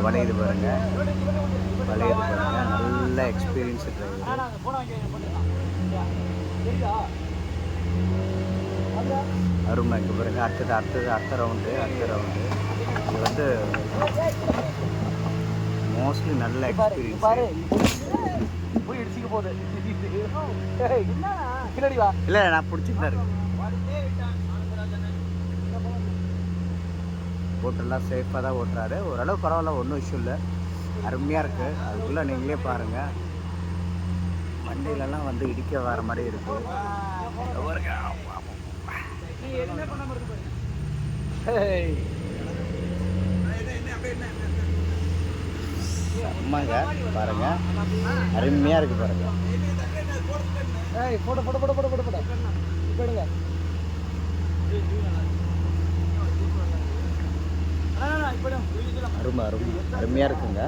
வளையுது பாருங்க, வளையுது பாருங்க, நல்ல எக்ஸ்பீரியன்ஸ் டிரைவர். அருமை. இங்கே பாருங்க, அடுத்த ரவுண்டு. இது வந்து மோஸ்ட்லி நல்ல எக்ஸ்பீரியன்ஸ். இல்லை, நான் பிடிச்சிட்டு இருக்கேன். போட்டெல்லாம் சேஃபாக தான் ஓட்டுறாரு. ஓரளவு பரவாயில்ல, ஒன்றும் இஷ்யூ இல்லை, அருமையாக இருக்குது. அதுக்குள்ளே நீங்களே பாருங்கள், வண்டியிலலாம் வந்து இடிக்க வர மாதிரி இருக்குது. செம்மங்க பாருங்க, அருமையாக இருக்குது பாருங்க. அருமையாக இருக்குங்க.